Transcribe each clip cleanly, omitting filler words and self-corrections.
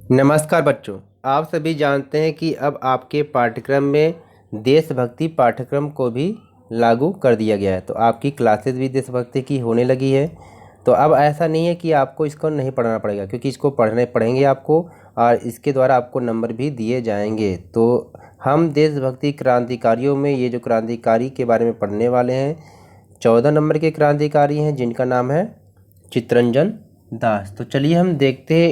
नमस्कार बच्चों। आप सभी जानते हैं कि अब आपके पाठ्यक्रम में देशभक्ति पाठ्यक्रम को भी लागू कर दिया गया है। तो आपकी क्लासेस भी देशभक्ति की होने लगी है। तो अब ऐसा नहीं है कि आपको इसको नहीं पढ़ना पड़ेगा, क्योंकि इसको पढ़ेंगे आपको और इसके द्वारा आपको नंबर भी दिए जाएंगे। तो हम देशभक्ति क्रांतिकारियों में ये जो क्रांतिकारी के बारे में पढ़ने वाले हैं, 14 नंबर के क्रांतिकारी हैं जिनका नाम है चित्तरंजन दास। तो चलिए हम देखते हैं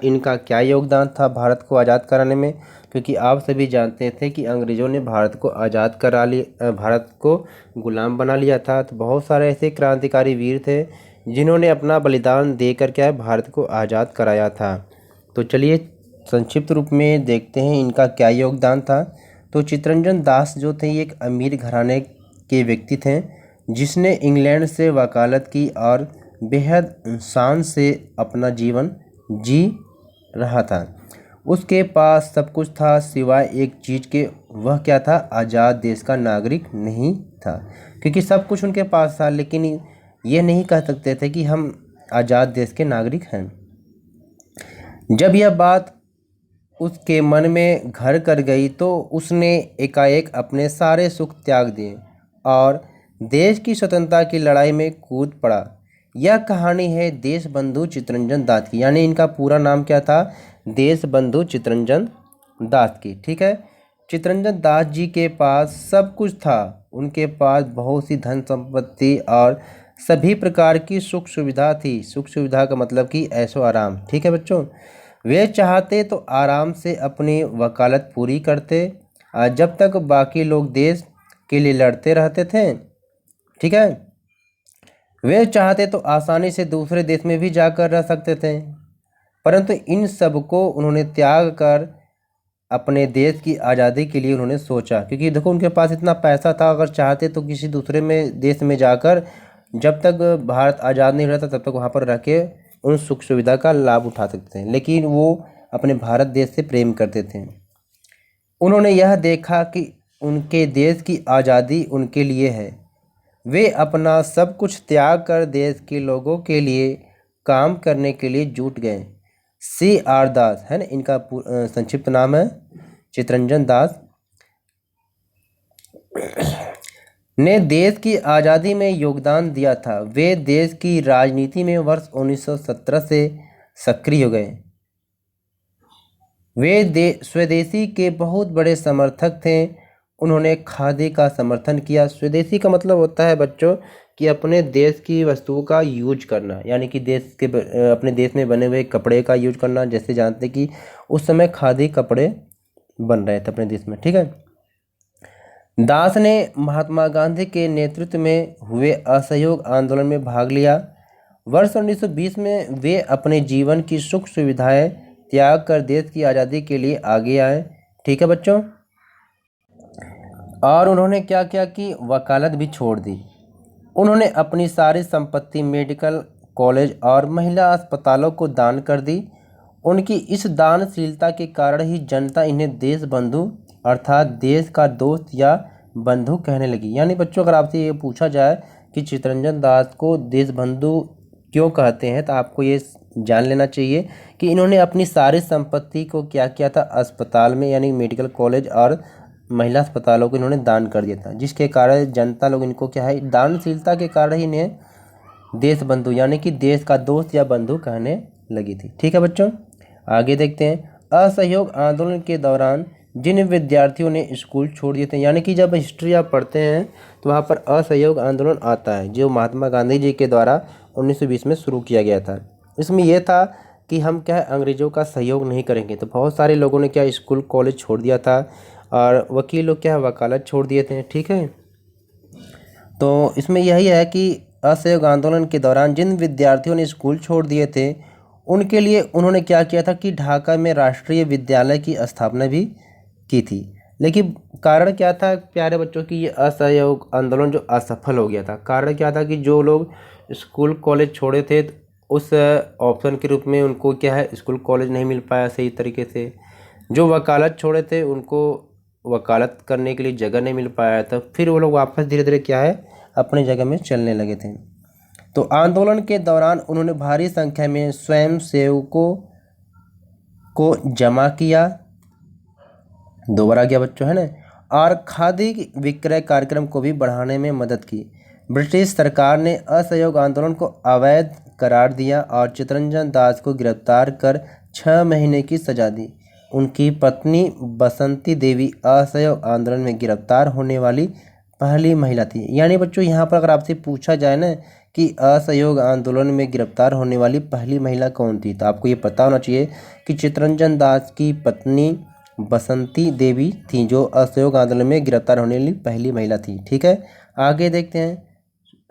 इनका क्या योगदान था भारत को आज़ाद कराने में। क्योंकि आप सभी जानते थे कि अंग्रेज़ों ने भारत को आज़ाद करा लिया, भारत को गुलाम बना लिया था। तो बहुत सारे ऐसे क्रांतिकारी वीर थे जिन्होंने अपना बलिदान देकर क्या है भारत को आज़ाद कराया था। तो चलिए संक्षिप्त रूप में देखते हैं इनका क्या योगदान था। तो चित्तरंजन दास जो थे ये एक अमीर घराने के व्यक्ति थे जिसने इंग्लैंड से वकालत की और बेहद शान से अपना जीवन जी रहा था। उसके पास सब कुछ था सिवाय एक चीज़ के, वह क्या था? आज़ाद देश का नागरिक नहीं था। क्योंकि सब कुछ उनके पास था लेकिन ये नहीं कह सकते थे कि हम आज़ाद देश के नागरिक हैं। जब यह बात उसके मन में घर कर गई तो उसने एकाएक अपने सारे सुख त्याग दिए और देश की स्वतंत्रता की लड़ाई में कूद पड़ा। यह कहानी है देशबंधु चित्तरंजन दास की, यानी इनका पूरा नाम क्या था? देशबंधु चित्तरंजन दास की। ठीक है। चित्तरंजन दास जी के पास सब कुछ था। उनके पास बहुत सी धन संपत्ति और सभी प्रकार की सुख सुविधा थी। सुख सुविधा का मतलब कि ऐशो आराम। ठीक है बच्चों। वे चाहते तो आराम से अपनी वकालत पूरी करते जब तक बाकी लोग देश के लिए लड़ते रहते थे। ठीक है। वे चाहते तो आसानी से दूसरे देश में भी जाकर रह सकते थे, परंतु इन सब को उन्होंने त्याग कर अपने देश की आज़ादी के लिए उन्होंने सोचा। क्योंकि देखो उनके पास इतना पैसा था, अगर चाहते तो किसी दूसरे में देश में जाकर जब तक भारत आज़ाद नहीं रहता तब तक वहाँ पर रह के उन सुख सुविधा का लाभ उठा सकते हैं, लेकिन वो अपने भारत देश से प्रेम करते थे। उन्होंने यह देखा कि उनके देश की आज़ादी उनके लिए है। वे अपना सब कुछ त्याग कर देश के लोगों के लिए काम करने के लिए जुट गए। C.R. दास है ना इनका संक्षिप्त नाम है। चित्तरंजन दास ने देश की आज़ादी में योगदान दिया था। वे देश की राजनीति में वर्ष 1917 से सक्रिय हो गए। वे स्वदेशी के बहुत बड़े समर्थक थे। उन्होंने खादी का समर्थन किया। स्वदेशी का मतलब होता है बच्चों कि अपने देश की वस्तुओं का यूज करना, यानी कि अपने देश में बने हुए कपड़े का यूज करना। जैसे जानते कि उस समय खादी कपड़े बन रहे थे अपने देश में। ठीक है। दास ने महात्मा गांधी के नेतृत्व में हुए असहयोग आंदोलन में भाग लिया। वर्ष 1920 में वे अपने जीवन की सुख सुविधाएं त्याग कर देश की आज़ादी के लिए आगे आए। ठीक है बच्चों। और उन्होंने क्या किया कि वकालत भी छोड़ दी। उन्होंने अपनी सारी संपत्ति मेडिकल कॉलेज और महिला अस्पतालों को दान कर दी। उनकी इस दानशीलता के कारण ही जनता इन्हें देशबंधु अर्थात देश का दोस्त या बंधु कहने लगी। यानी बच्चों अगर आपसे ये पूछा जाए कि चित्तरंजन दास को देशबंधु क्यों कहते हैं, तो आपको ये जान लेना चाहिए कि इन्होंने अपनी सारी संपत्ति को क्या किया था? अस्पताल में यानी मेडिकल कॉलेज और महिला अस्पतालों को इन्होंने दान कर दिया था, जिसके कारण जनता लोग इनको क्या है, दानशीलता के कारण ही इन्हें देशबंधु यानी कि देश का दोस्त या बंधु कहने लगी थी। ठीक है बच्चों, आगे देखते हैं। असहयोग आंदोलन के दौरान जिन विद्यार्थियों ने स्कूल छोड़ दिए थे, यानी कि जब हिस्ट्री आप पढ़ते हैं तो वहाँ पर असहयोग आंदोलन आता है जो महात्मा गांधी जी के द्वारा 1920 में शुरू किया गया था। इसमें यह था कि हम क्या है, अंग्रेज़ों का सहयोग नहीं करेंगे। तो बहुत सारे लोगों ने क्या स्कूल कॉलेज छोड़ दिया था और वकील लोग क्या है वकालत छोड़ दिए थे। ठीक है। तो इसमें यही है कि असहयोग आंदोलन के दौरान जिन विद्यार्थियों ने स्कूल छोड़ दिए थे उनके लिए उन्होंने क्या किया था कि ढाका में राष्ट्रीय विद्यालय की स्थापना भी की थी। लेकिन कारण क्या था प्यारे बच्चों की, ये असहयोग आंदोलन जो असफल हो गया था। कारण क्या था कि जो लोग स्कूल कॉलेज छोड़े थे उस ऑप्शन के रूप में उनको क्या है स्कूल कॉलेज नहीं मिल पाया सही तरीके से। जो वकालत छोड़े थे उनको वकालत करने के लिए जगह नहीं मिल पाया था। फिर वो लोग वापस धीरे धीरे क्या है अपनी जगह में चलने लगे थे। तो आंदोलन के दौरान उन्होंने भारी संख्या में स्वयं सेवकों को जमा किया, दोबारा गया बच्चों, है ना, और खादी विक्रय कार्यक्रम को भी बढ़ाने में मदद की। ब्रिटिश सरकार ने असहयोग आंदोलन को अवैध करार दिया और चित्तरंजन दास को गिरफ्तार कर 6 महीने की सजा दी। उनकी पत्नी बसंती देवी असहयोग आंदोलन में गिरफ्तार होने वाली पहली महिला थी। यानी बच्चों यहाँ पर अगर आपसे पूछा जाए ना कि असहयोग आंदोलन में गिरफ्तार होने वाली पहली महिला कौन थी, तो आपको ये पता होना चाहिए कि चित्तरंजन दास की पत्नी बसंती देवी थी, जो असहयोग आंदोलन में गिरफ्तार होने वाली पहली महिला थी। ठीक है, आगे देखते हैं।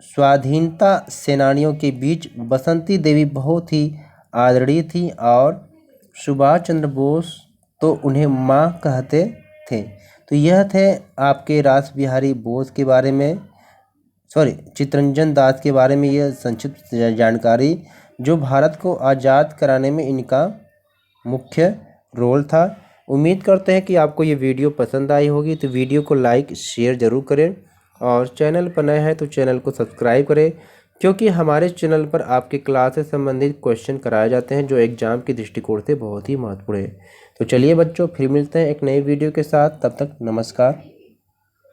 स्वाधीनता सेनानियों के बीच बसंती देवी बहुत ही आदरणीय थी और सुभाष चंद्र बोस तो उन्हें माँ कहते थे। तो यह थे आपके रास बिहारी बोस के बारे में, चित्तरंजन दास के बारे में यह संक्षिप्त जानकारी, जो भारत को आज़ाद कराने में इनका मुख्य रोल था। उम्मीद करते हैं कि आपको ये वीडियो पसंद आई होगी, तो वीडियो को लाइक शेयर ज़रूर करें और चैनल पर नए हैं तो चैनल को सब्सक्राइब करें, क्योंकि हमारे चैनल पर आपके क्लास से संबंधित क्वेश्चन कराए जाते हैं जो एग्ज़ाम के दृष्टिकोण से बहुत ही महत्वपूर्ण है। तो चलिए बच्चों, फिर मिलते हैं एक नई वीडियो के साथ, तब तक नमस्कार।